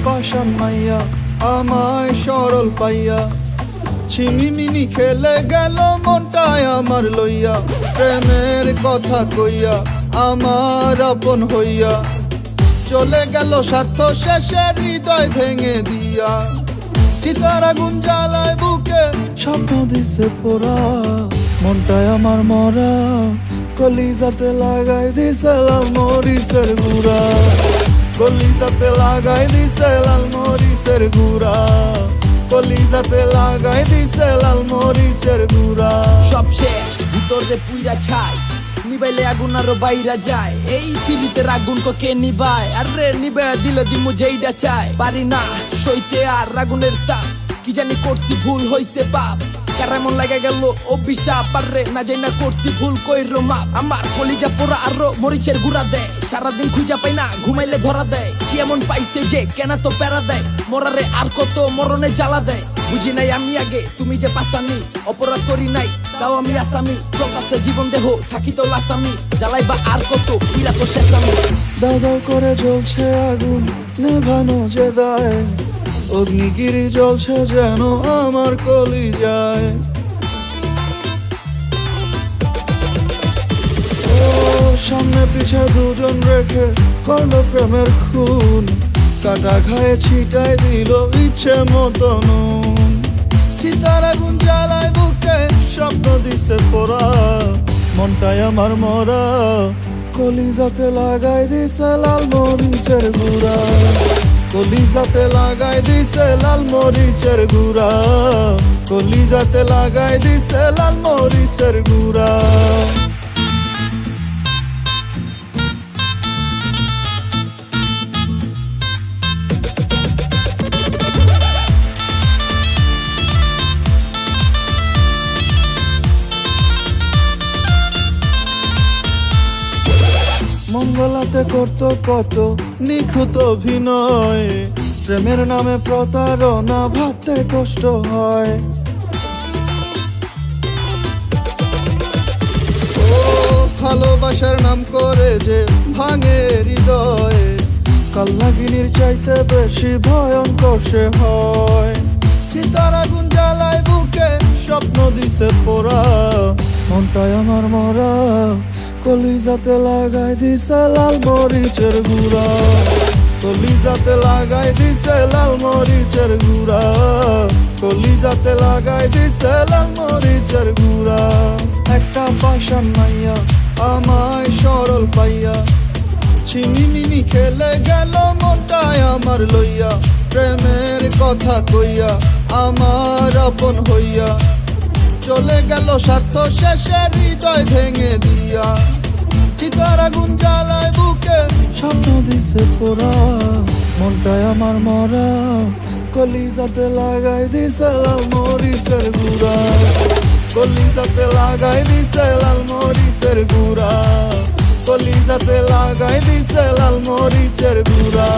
পাষাণ মাইয়া আমায় সরল পাইয়া ছিনিমিনি খেলে গেল মনটায় আমার লইয়া প্রেমের কথা কইয়া আমার আপন হইয়া চলে গেল স্বার্থ শেষে হৃদয় ভেঙে দিয়া চিতার আগুন জ্বালায় বুকে স্বপ্ন দিছে পোড়া মনটায় আমার মরা কলিজাতে লাগাই দিছে লাল মরিচের গুঁড়া কলিজাতে লাগাই দিছে লাল মরিচের গুঁড়া কলিজাতে লাগাই দিছে লাল মরিচের গুঁড়া সব শেষ ভিতরে পুইরা ছাই নিবাইলে আগুন আরো বাইরা যায় এই পিড়িতের আগুন কে নিবায় আরে নিবে দিলে দিমু যেইটা চায় পারি না সইতে আর আগুনের তাপ কি জানি করছি ভুল হইছে পাপ কেমন লাগে গেল অভিশাপ আরে না যাই না করছি ভুল কইরো মাপ আমার কলিজা পোড়া আরো মরিচের গুঁড়া দেয় সারাদিন খুঁজা পাই না ঘুমাইলে ধরা দেয় কি এমন পাইছে যে কেন তো প্যারা দেয় মরারে আর কত মরণে জ্বালা দেয় বুঝি নাই আমি আগে তুমি যে পাশানি অপরাধ করি নাই তাও আমি আসামি চলতাছে জীবন দেহ থাকি তো লাসামি জ্বালাইবা আর কত পীড়া তো শেষ আমি দাও দাও করে জ্বলছে আগুন নেভানো যে দায় অগ্নিগিরি জ্বলছে যেন আমার কলিজায় ও সামনে পিছে দুজন রেখে করল প্রেমের খুন কাটা খায়ে ছিটাই দিল ইচ্ছে মতো নুন চিতার আগুন জ্বালায় বুকে স্বপ্ন দিছে পোড়া মনটায় আমার মরা কলিজাতে লাগাই দিছে লাল মরিচের গুঁড়া কলিজাতে লাগাই দিছে লাল মরিচের গুঁড়া কলিজাতে লাগাই দিছে লাল মরিচের গুঁড়া মঙ্গলাতে করতো কত নিখুঁত অভিনয় প্রেমের নামে প্রতারণা ভাবতে কষ্ট হয় ও ভালোবাসার নাম করে যে ভাঙে হৃদয় কাল্লাগিনীর চাইতে বেশি ভয়ঙ্কর সে হয় চিতার আগুন জ্বালায় বুকে স্বপ্ন দিছে পোড়া মনটায় আমার মরা কলিজাতে লাগাই দিছে লাল মরিচের গুঁড়া কলিজাতে লাগাই দিছে লাল মরিচের গুঁড়া কলিজাতে লাগাই দিছে লাল মরিচের গুঁড়া একটা পাষাণ মাইয়া আমায় সরল পাইয়া ছিনিমিনি খেলে গেল মনটায় আমার লইয়া প্রেমের কথা কইয়া আমার আপন হইয়া চলে গেল স্বার্থ শেষে হৃদয় ভেঙে দিয়া চিতার আগুন জ্বালায় বুকে স্বপ্ন দিছে পোড়া মনটায় আমার মরা কলিজাতে লাগাই দিছে লাল মরিচের গুঁড়া কলিজাতে লাগাই দিছে লাল মরিচের গুঁড়া কলিজাতে লাগাই দিছে লাল মরিচের গুঁড়া